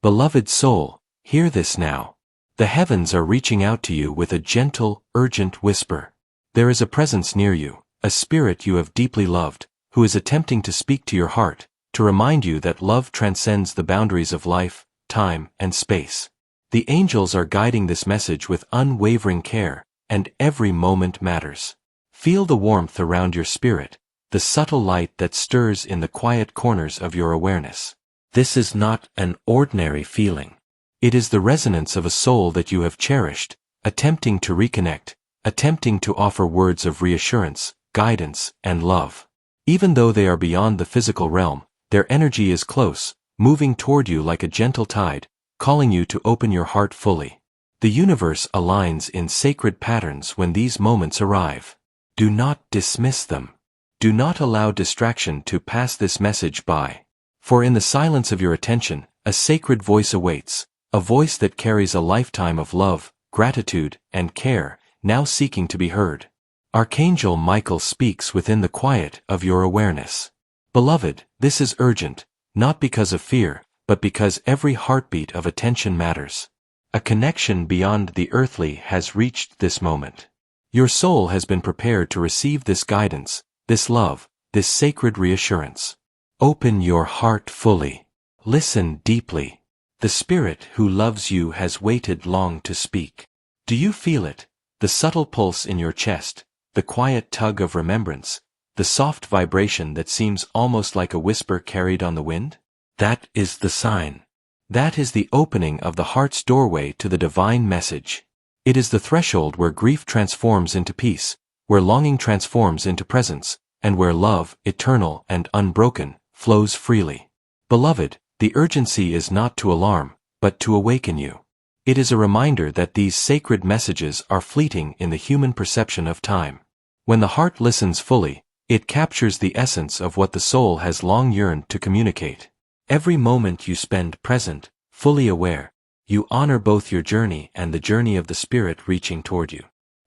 Beloved soul, hear this now. The heavens are reaching out to you with a gentle, urgent whisper. There is a presence near you, a spirit you have deeply loved, who is attempting to speak to your heart, to remind you that love transcends the boundaries of life, time, and space. The angels are guiding this message with unwavering care, and every moment matters. Feel the warmth around your spirit, the subtle light that stirs in the quiet corners of your awareness. This is not an ordinary feeling. It is the resonance of a soul that you have cherished, attempting to reconnect, attempting to offer words of reassurance, guidance, and love. Even though they are beyond the physical realm, their energy is close, moving toward you like a gentle tide, calling you to open your heart fully. The universe aligns in sacred patterns when these moments arrive. Do not dismiss them. Do not allow distraction to pass this message by. For in the silence of your attention, a sacred voice awaits, a voice that carries a lifetime of love, gratitude, and care, now seeking to be heard. Archangel Michael speaks within the quiet of your awareness. Beloved, this is urgent, not because of fear, but because every heartbeat of attention matters. A connection beyond the earthly has reached this moment. Your soul has been prepared to receive this guidance, this love, this sacred reassurance. Open your heart fully. Listen deeply. The Spirit who loves you has waited long to speak. Do you feel it? The subtle pulse in your chest, the quiet tug of remembrance, the soft vibration that seems almost like a whisper carried on the wind? That is the sign. That is the opening of the heart's doorway to the divine message. It is the threshold where grief transforms into peace, where longing transforms into presence, and where love, eternal and unbroken, flows freely. Beloved, the urgency is not to alarm, but to awaken you. It is a reminder that these sacred messages are fleeting in the human perception of time. When the heart listens fully, it captures the essence of what the soul has long yearned to communicate. Every moment you spend present, fully aware, you honor both your journey and the journey of the Spirit reaching toward you.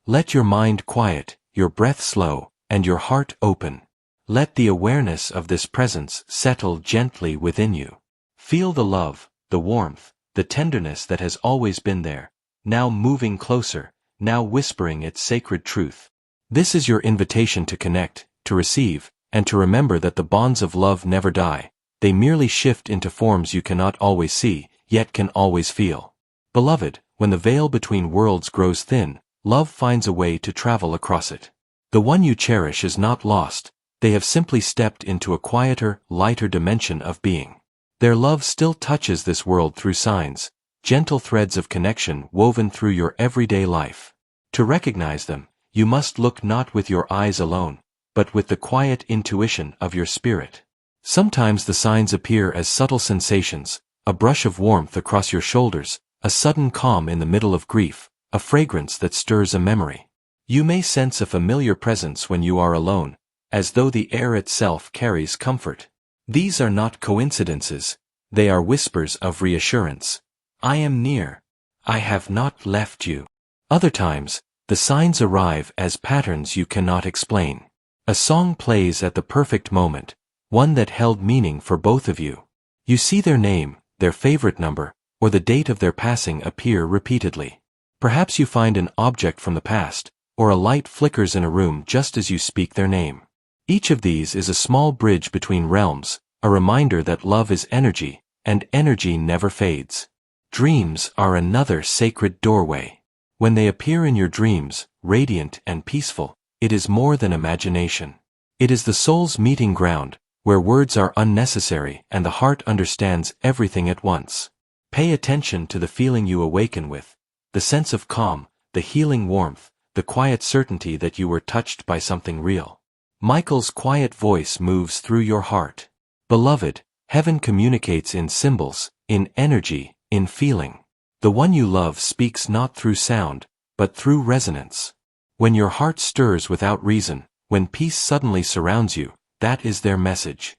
Let your mind quiet, your breath slow, and your heart open. Let the awareness of this presence settle gently within you. Feel the love, the warmth, the tenderness that has always been there, now moving closer, now whispering its sacred truth. This is your invitation to connect, to receive, and to remember that the bonds of love never die. They merely shift into forms you cannot always see, yet can always feel. Beloved, when the veil between worlds grows thin, love finds a way to travel across it. The one you cherish is not lost. They have simply stepped into a quieter, lighter dimension of being. Their love still touches this world through signs, gentle threads of connection woven through your everyday life. To recognize them, you must look not with your eyes alone, but with the quiet intuition of your spirit. Sometimes the signs appear as subtle sensations, a brush of warmth across your shoulders, a sudden calm in the middle of grief, a fragrance that stirs a memory. You may sense a familiar presence when you are alone, as though the air itself carries comfort. These are not coincidences, they are whispers of reassurance. I am near. I have not left you. Other times, the signs arrive as patterns you cannot explain. A song plays at the perfect moment, one that held meaning for both of you. You see their name, their favorite number, or the date of their passing appear repeatedly. Perhaps you find an object from the past, or a light flickers in a room just as you speak their name. Each of these is a small bridge between realms, a reminder that love is energy, and energy never fades. Dreams are another sacred doorway. When they appear in your dreams, radiant and peaceful, it is more than imagination. It is the soul's meeting ground, where words are unnecessary and the heart understands everything at once. Pay attention to the feeling you awaken with, the sense of calm, the healing warmth, the quiet certainty that you were touched by something real. Michael's quiet voice moves through your heart. Beloved, heaven communicates in symbols, in energy, in feeling. The one you love speaks not through sound, but through resonance. When your heart stirs without reason, when peace suddenly surrounds you, that is their message.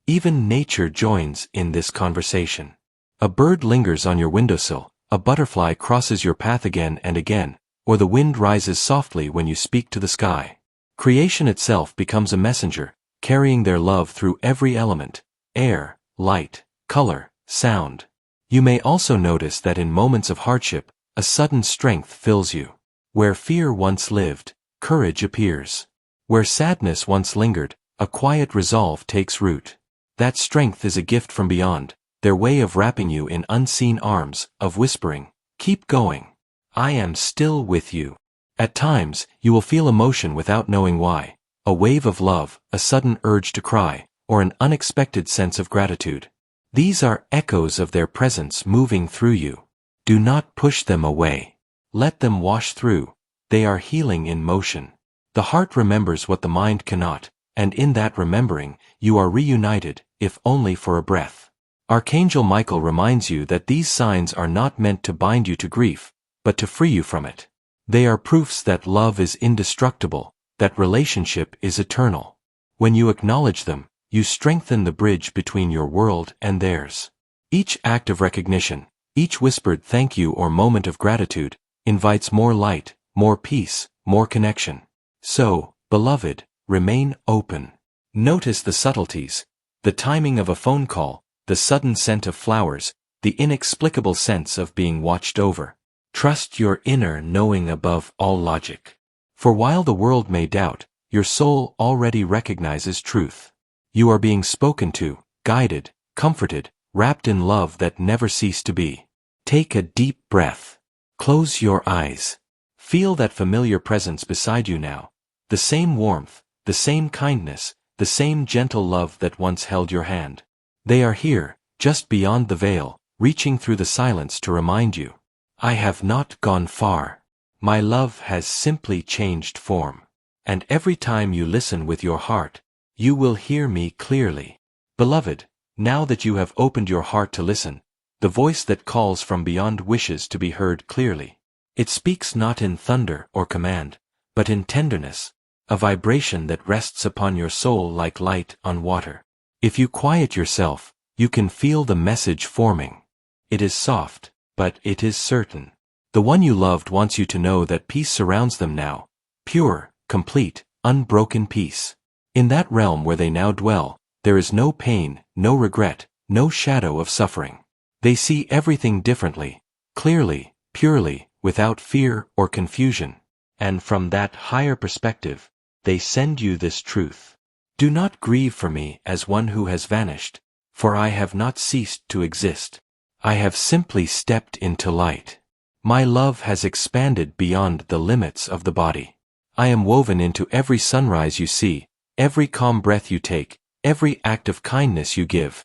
Even nature joins in this conversation. A bird lingers on your windowsill, a butterfly crosses your path again and again, or the wind rises softly when you speak to the sky. Creation itself becomes a messenger, carrying their love through every element, air, light, color, sound. You may also notice that in moments of hardship, a sudden strength fills you. Where fear once lived, courage appears. Where sadness once lingered, a quiet resolve takes root. That strength is a gift from beyond, their way of wrapping you in unseen arms, of whispering, "Keep going. I am still with you." At times, you will feel emotion without knowing why, a wave of love, a sudden urge to cry, or an unexpected sense of gratitude. These are echoes of their presence moving through you. Do not push them away. Let them wash through. They are healing in motion. The heart remembers what the mind cannot, and in that remembering, you are reunited, if only for a breath. Archangel Michael reminds you that these signs are not meant to bind you to grief, but to free you from it. They are proofs that love is indestructible, that relationship is eternal. When you acknowledge them, you strengthen the bridge between your world and theirs. Each act of recognition, each whispered thank you or moment of gratitude, invites more light, more peace, more connection. So, beloved, remain open. Notice the subtleties, the timing of a phone call, the sudden scent of flowers, the inexplicable sense of being watched over. Trust your inner knowing above all logic. For while the world may doubt, your soul already recognizes truth. You are being spoken to, guided, comforted, wrapped in love that never ceased to be. Take a deep breath. Close your eyes. Feel that familiar presence beside you now. The same warmth, the same kindness, the same gentle love that once held your hand. They are here, just beyond the veil, reaching through the silence to remind you. I have not gone far. My love has simply changed form. And every time you listen with your heart, you will hear me clearly. Beloved, now that you have opened your heart to listen, the voice that calls from beyond wishes to be heard clearly. It speaks not in thunder or command, but in tenderness, a vibration that rests upon your soul like light on water. If you quiet yourself, you can feel the message forming. It is soft, but it is certain. The one you loved wants you to know that peace surrounds them now, pure, complete, unbroken peace. In that realm where they now dwell, there is no pain, no regret, no shadow of suffering. They see everything differently, clearly, purely, without fear or confusion. And from that higher perspective, they send you this truth. Do not grieve for me as one who has vanished, for I have not ceased to exist. I have simply stepped into light. My love has expanded beyond the limits of the body. I am woven into every sunrise you see, every calm breath you take, every act of kindness you give.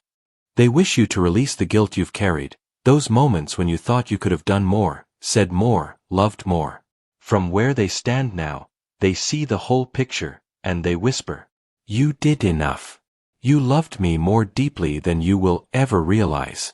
They wish you to release the guilt you've carried, those moments when you thought you could have done more, said more, loved more. From where they stand now, they see the whole picture, and they whisper, "You did enough. You loved me more deeply than you will ever realize."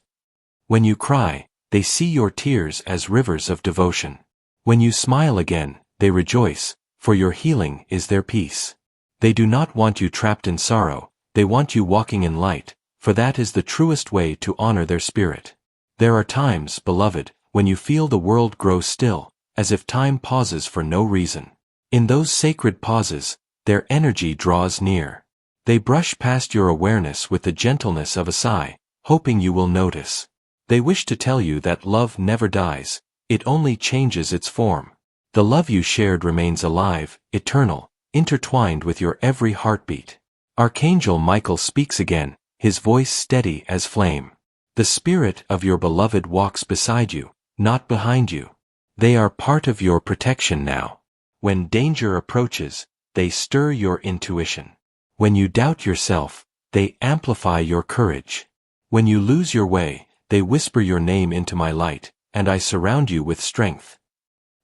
When you cry, they see your tears as rivers of devotion. When you smile again, they rejoice, for your healing is their peace. They do not want you trapped in sorrow, they want you walking in light, for that is the truest way to honor their spirit. There are times, beloved, when you feel the world grow still, as if time pauses for no reason. In those sacred pauses, their energy draws near. They brush past your awareness with the gentleness of a sigh, hoping you will notice. They wish to tell you that love never dies, it only changes its form. The love you shared remains alive, eternal, intertwined with your every heartbeat. Archangel Michael speaks again, his voice steady as flame. The spirit of your beloved walks beside you, not behind you. They are part of your protection now. When danger approaches, they stir your intuition. When you doubt yourself, they amplify your courage. When you lose your way, they whisper your name into my light, and I surround you with strength.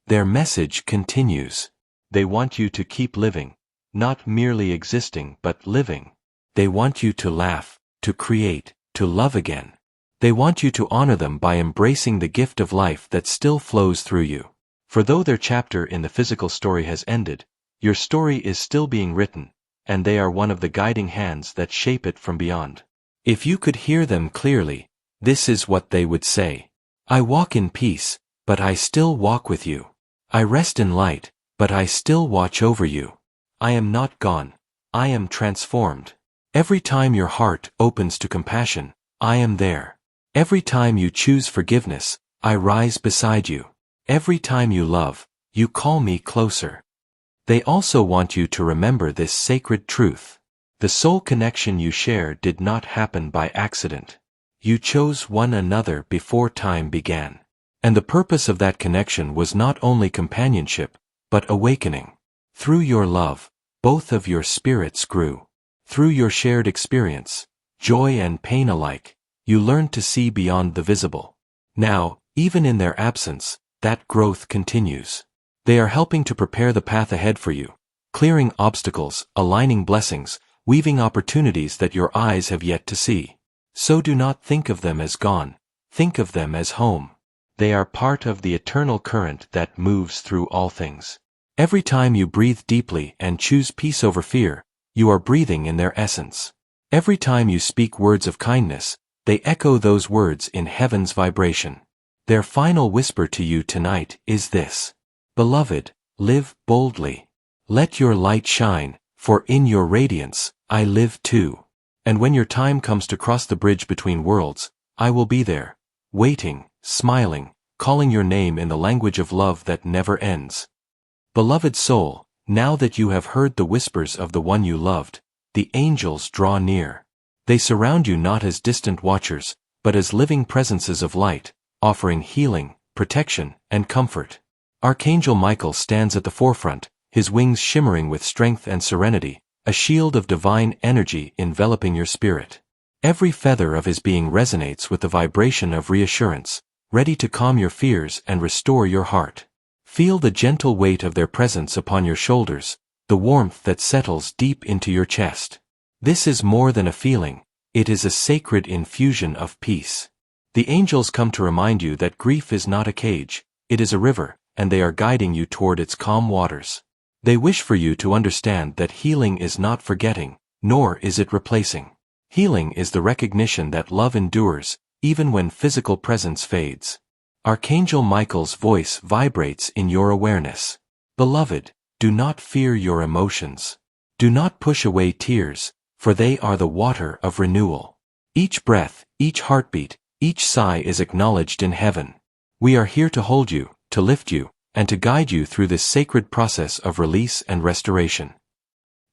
Their message continues. They want you to keep living, not merely existing but living. They want you to laugh, to create, to love again. They want you to honor them by embracing the gift of life that still flows through you. For though their chapter in the physical story has ended, your story is still being written, and they are one of the guiding hands that shape it from beyond. If you could hear them clearly, this is what they would say. I walk in peace, but I still walk with you. I rest in light, but I still watch over you. I am not gone. I am transformed. Every time your heart opens to compassion, I am there. Every time you choose forgiveness, I rise beside you. Every time you love, you call me closer. They also want you to remember this sacred truth. The soul connection you share did not happen by accident. You chose one another before time began. And the purpose of that connection was not only companionship, but awakening. Through your love, both of your spirits grew. Through your shared experience, joy and pain alike, you learned to see beyond the visible. Now, even in their absence, that growth continues. They are helping to prepare the path ahead for you, clearing obstacles, aligning blessings, weaving opportunities that your eyes have yet to see. So do not think of them as gone, think of them as home. They are part of the eternal current that moves through all things. Every time you breathe deeply and choose peace over fear, you are breathing in their essence. Every time you speak words of kindness, they echo those words in heaven's vibration. Their final whisper to you tonight is this: Beloved, live boldly. Let your light shine, for in your radiance, I live too. And when your time comes to cross the bridge between worlds, I will be there, waiting, smiling, calling your name in the language of love that never ends. Beloved soul, now that you have heard the whispers of the one you loved, the angels draw near. They surround you not as distant watchers, but as living presences of light, offering healing, protection, and comfort. Archangel Michael stands at the forefront, his wings shimmering with strength and serenity, a shield of divine energy enveloping your spirit. Every feather of his being resonates with the vibration of reassurance, ready to calm your fears and restore your heart. Feel the gentle weight of their presence upon your shoulders, the warmth that settles deep into your chest. This is more than a feeling, it is a sacred infusion of peace. The angels come to remind you that grief is not a cage, it is a river, and they are guiding you toward its calm waters. They wish for you to understand that healing is not forgetting, nor is it replacing. Healing is the recognition that love endures, even when physical presence fades. Archangel Michael's voice vibrates in your awareness. Beloved, do not fear your emotions. Do not push away tears, for they are the water of renewal. Each breath, each heartbeat, each sigh is acknowledged in heaven. We are here to hold you, to lift you, and to guide you through this sacred process of release and restoration.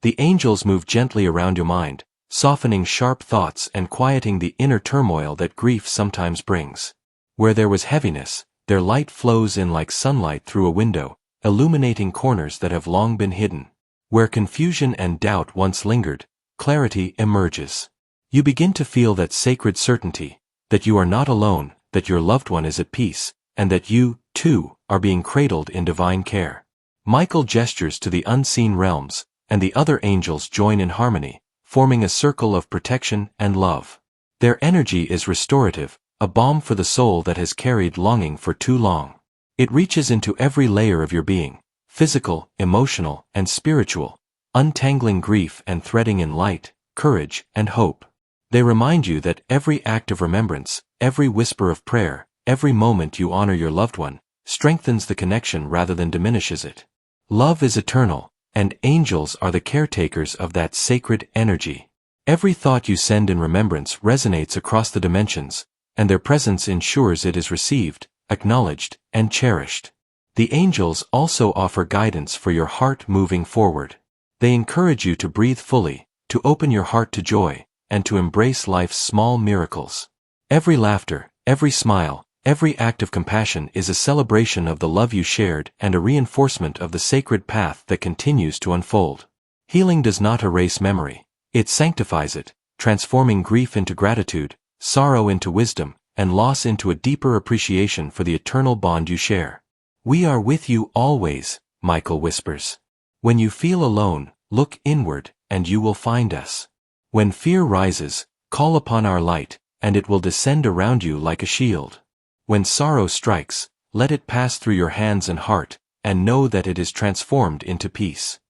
The angels move gently around your mind, softening sharp thoughts and quieting the inner turmoil that grief sometimes brings. Where there was heaviness, their light flows in like sunlight through a window, illuminating corners that have long been hidden. Where confusion and doubt once lingered, clarity emerges. You begin to feel that sacred certainty, that you are not alone, that your loved one is at peace, and that you, too, are being cradled in divine care. Michael gestures to the unseen realms, and the other angels join in harmony, forming a circle of protection and love. Their energy is restorative, a balm for the soul that has carried longing for too long. It reaches into every layer of your being, physical, emotional, and spiritual, untangling grief and threading in light, courage, and hope. They remind you that every act of remembrance, every whisper of prayer, every moment you honor your loved one, strengthens the connection rather than diminishes it. Love is eternal, and angels are the caretakers of that sacred energy. Every thought you send in remembrance resonates across the dimensions, and their presence ensures it is received, acknowledged, and cherished. The angels also offer guidance for your heart moving forward. They encourage you to breathe fully, to open your heart to joy, and to embrace life's small miracles. Every laughter, every smile, every act of compassion is a celebration of the love you shared and a reinforcement of the sacred path that continues to unfold. Healing does not erase memory, it sanctifies it, transforming grief into gratitude, sorrow into wisdom, and loss into a deeper appreciation for the eternal bond you share. We are with you always, Michael whispers. When you feel alone, look inward, and you will find us. When fear rises, call upon our light, and it will descend around you like a shield. When sorrow strikes, let it pass through your hands and heart, and know that it is transformed into peace.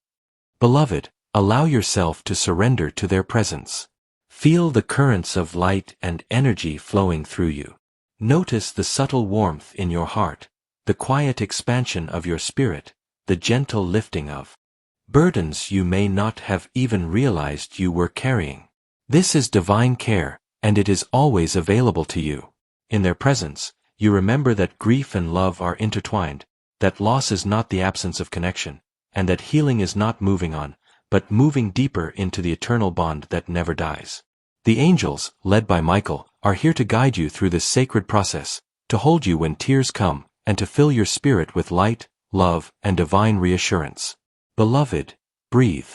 Beloved, allow yourself to surrender to their presence. Feel the currents of light and energy flowing through you. Notice the subtle warmth in your heart, the quiet expansion of your spirit, the gentle lifting of burdens you may not have even realized you were carrying. This is divine care, and it is always available to you. in their presence, you remember that grief and love are intertwined, that loss is not the absence of connection, and that healing is not moving on, but moving deeper into the eternal bond that never dies. The angels, led by Michael, are here to guide you through this sacred process, to hold you when tears come, and to fill your spirit with light, love, and divine reassurance. Beloved, breathe,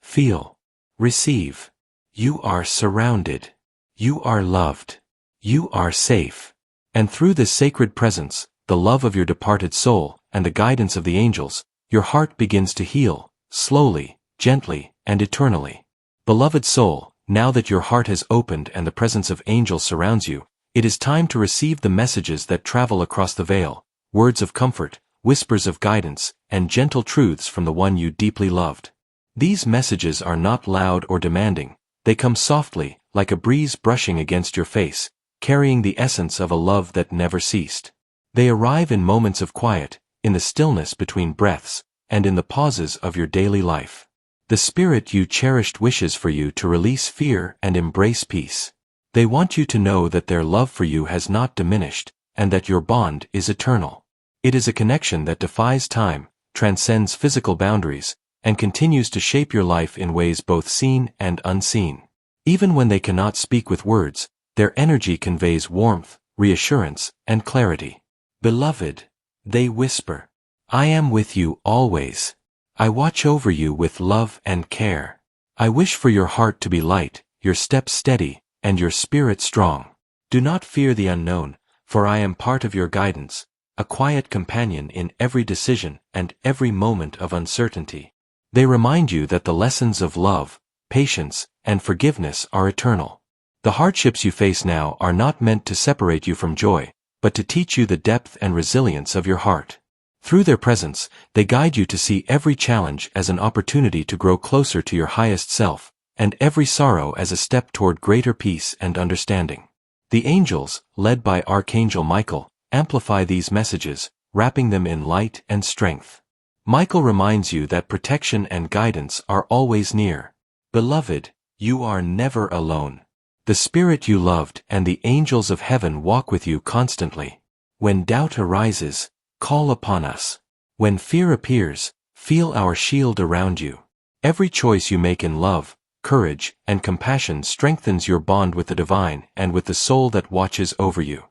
feel, receive. You are surrounded. You are loved. You are safe. And through this sacred presence, the love of your departed soul, and the guidance of the angels, your heart begins to heal, slowly, gently, and eternally. Beloved soul, now that your heart has opened and the presence of angels surrounds you, it is time to receive the messages that travel across the veil, words of comfort, whispers of guidance, and gentle truths from the one you deeply loved. These messages are not loud or demanding. They come softly, like a breeze brushing against your face, carrying the essence of a love that never ceased. They arrive in moments of quiet, in the stillness between breaths, and in the pauses of your daily life. The spirit you cherished wishes for you to release fear and embrace peace. They want you to know that their love for you has not diminished, and that your bond is eternal. It is a connection that defies time, transcends physical boundaries, and continues to shape your life in ways both seen and unseen. Even when they cannot speak with words, their energy conveys warmth, reassurance, and clarity. Beloved, they whisper, I am with you always. I watch over you with love and care. I wish for your heart to be light, your steps steady, and your spirit strong. Do not fear the unknown, for I am part of your guidance, a quiet companion in every decision and every moment of uncertainty. They remind you that the lessons of love, patience, and forgiveness are eternal. The hardships you face now are not meant to separate you from joy, but to teach you the depth and resilience of your heart. Through their presence, they guide you to see every challenge as an opportunity to grow closer to your highest self, and every sorrow as a step toward greater peace and understanding. The angels, led by Archangel Michael, amplify these messages, wrapping them in light and strength. Michael reminds you that protection and guidance are always near. Beloved, you are never alone. The spirit you loved and the angels of heaven walk with you constantly. When doubt arises, call upon us. When fear appears, feel our shield around you. Every choice you make in love, courage, and compassion strengthens your bond with the divine and with the soul that watches over you.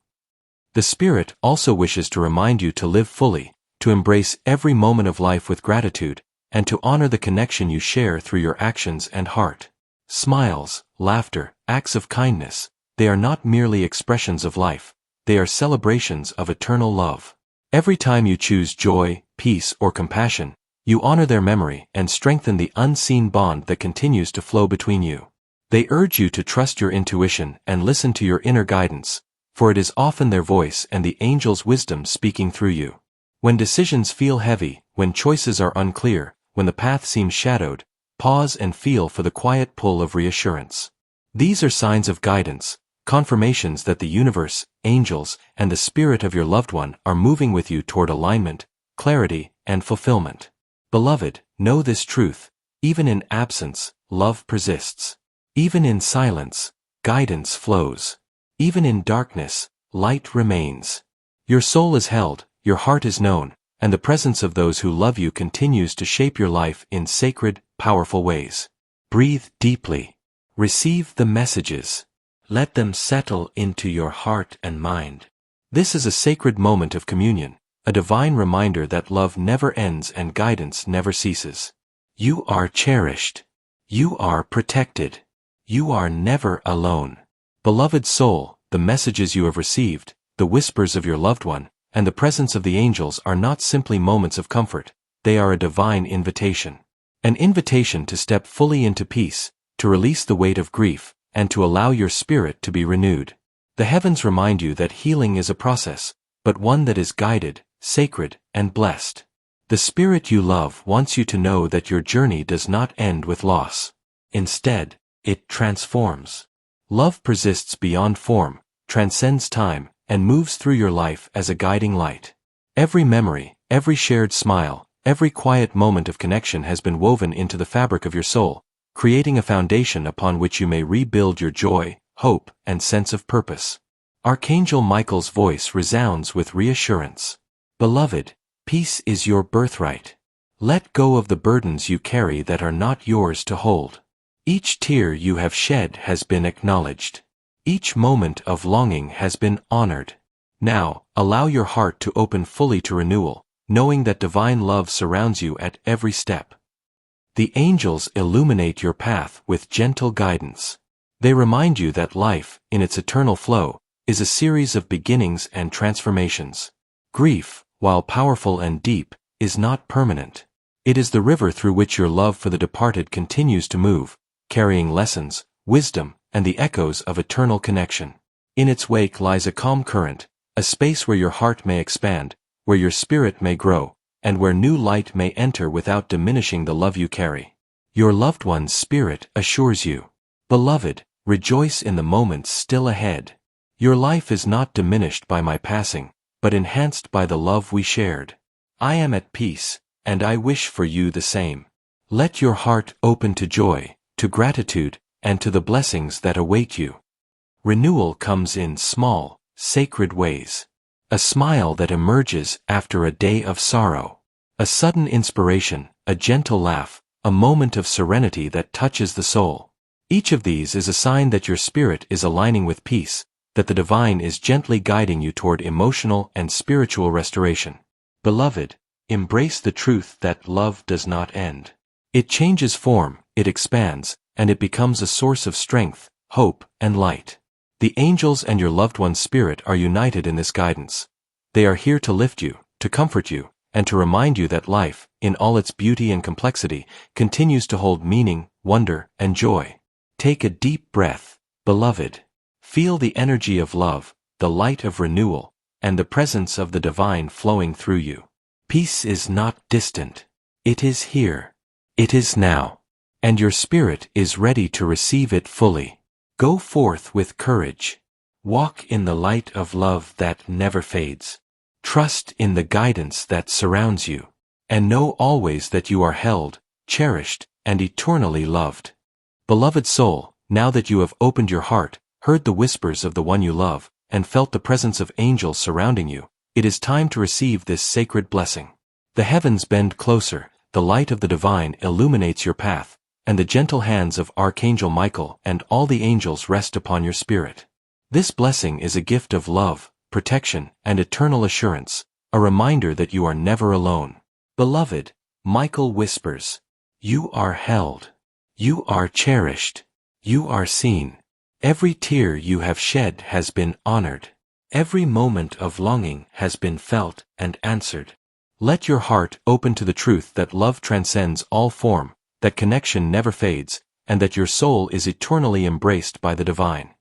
The Spirit also wishes to remind you to live fully, to embrace every moment of life with gratitude, and to honor the connection you share through your actions and heart. Smiles, laughter, acts of kindness, they are not merely expressions of life, they are celebrations of eternal love. Every time you choose joy, peace, or compassion, you honor their memory and strengthen the unseen bond that continues to flow between you. They urge you to trust your intuition and listen to your inner guidance, for it is often their voice and the angel's wisdom speaking through you. When decisions feel heavy, when choices are unclear, when the path seems shadowed, pause and feel for the quiet pull of reassurance. These are signs of guidance, confirmations that the universe, angels, and the spirit of your loved one are moving with you toward alignment, clarity, and fulfillment. Beloved, know this truth: even in absence, love persists. Even in silence, guidance flows. Even in darkness, light remains. Your soul is held, your heart is known, and the presence of those who love you continues to shape your life in sacred, powerful ways. Breathe deeply. Receive the messages. Let them settle into your heart and mind. This is a sacred moment of communion, a divine reminder that love never ends and guidance never ceases. You are cherished. You are protected. You are never alone. Beloved soul, the messages you have received, the whispers of your loved one, and the presence of the angels are not simply moments of comfort, they are a divine invitation. An invitation to step fully into peace, to release the weight of grief, and to allow your spirit to be renewed. The heavens remind you that healing is a process, but one that is guided, sacred, and blessed. The spirit you love wants you to know that your journey does not end with loss. Instead, it transforms. Love persists beyond form, transcends time, and moves through your life as a guiding light. Every memory, every shared smile, every quiet moment of connection has been woven into the fabric of your soul, creating a foundation upon which you may rebuild your joy, hope, and sense of purpose. Archangel Michael's voice resounds with reassurance. Beloved, peace is your birthright. Let go of the burdens you carry that are not yours to hold. Each tear you have shed has been acknowledged. Each moment of longing has been honored. Now, allow your heart to open fully to renewal, knowing that divine love surrounds you at every step. The angels illuminate your path with gentle guidance. They remind you that life, in its eternal flow, is a series of beginnings and transformations. Grief, while powerful and deep, is not permanent. It is the river through which your love for the departed continues to move, carrying lessons, wisdom, and the echoes of eternal connection. In its wake lies a calm current, a space where your heart may expand, where your spirit may grow, and where new light may enter without diminishing the love you carry. Your loved one's spirit assures you. Beloved, rejoice in the moments still ahead. Your life is not diminished by my passing, but enhanced by the love we shared. I am at peace, and I wish for you the same. Let your heart open to joy, to gratitude, and to the blessings that await you. Renewal comes in small, sacred ways. A smile that emerges after a day of sorrow. A sudden inspiration, a gentle laugh, a moment of serenity that touches the soul. Each of these is a sign that your spirit is aligning with peace, that the divine is gently guiding you toward emotional and spiritual restoration. Beloved, embrace the truth that love does not end. It changes form, it expands, and it becomes a source of strength, hope, and light. The angels and your loved one's spirit are united in this guidance. They are here to lift you, to comfort you, and to remind you that life, in all its beauty and complexity, continues to hold meaning, wonder, and joy. Take a deep breath, beloved. Feel the energy of love, the light of renewal, and the presence of the divine flowing through you. Peace is not distant. It is here. It is now. And your spirit is ready to receive it fully. Go forth with courage. Walk in the light of love that never fades. Trust in the guidance that surrounds you. And know always that you are held, cherished, and eternally loved. Beloved soul, now that you have opened your heart, heard the whispers of the one you love, and felt the presence of angels surrounding you, it is time to receive this sacred blessing. The heavens bend closer, the light of the divine illuminates your path, and the gentle hands of Archangel Michael and all the angels rest upon your spirit. This blessing is a gift of love, protection, and eternal assurance, a reminder that you are never alone. Beloved, Michael whispers, you are held. You are cherished. You are seen. Every tear you have shed has been honored. Every moment of longing has been felt and answered. Let your heart open to the truth that love transcends all form, that connection never fades, and that your soul is eternally embraced by the divine.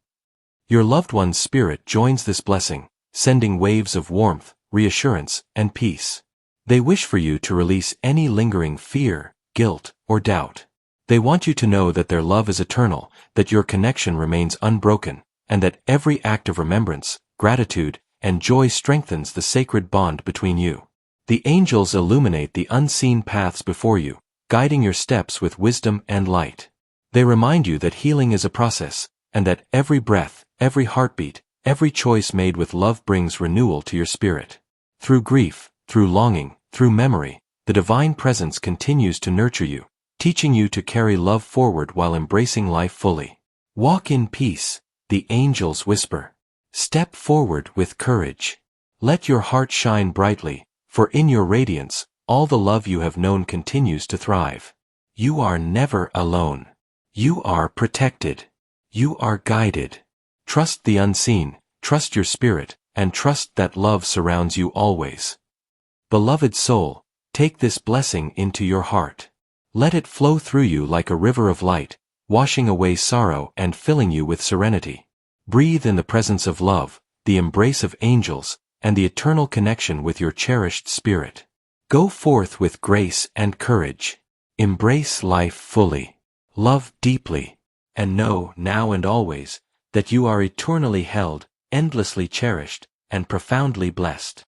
Your loved one's spirit joins this blessing, sending waves of warmth, reassurance, and peace. They wish for you to release any lingering fear, guilt, or doubt. They want you to know that their love is eternal, that your connection remains unbroken, and that every act of remembrance, gratitude, and joy strengthens the sacred bond between you. The angels illuminate the unseen paths before you, guiding your steps with wisdom and light. They remind you that healing is a process, and that every breath, every heartbeat, every choice made with love brings renewal to your spirit. Through grief, through longing, through memory, the divine presence continues to nurture you, teaching you to carry love forward while embracing life fully. Walk in peace, the angels whisper. Step forward with courage. Let your heart shine brightly, for in your radiance, all the love you have known continues to thrive. You are never alone. You are protected. You are guided. Trust the unseen, trust your spirit, and trust that love surrounds you always. Beloved soul, take this blessing into your heart. Let it flow through you like a river of light, washing away sorrow and filling you with serenity. Breathe in the presence of love, the embrace of angels, and the eternal connection with your cherished spirit. Go forth with grace and courage. Embrace life fully. Love deeply. And know, now and always, that you are eternally held, endlessly cherished, and profoundly blessed.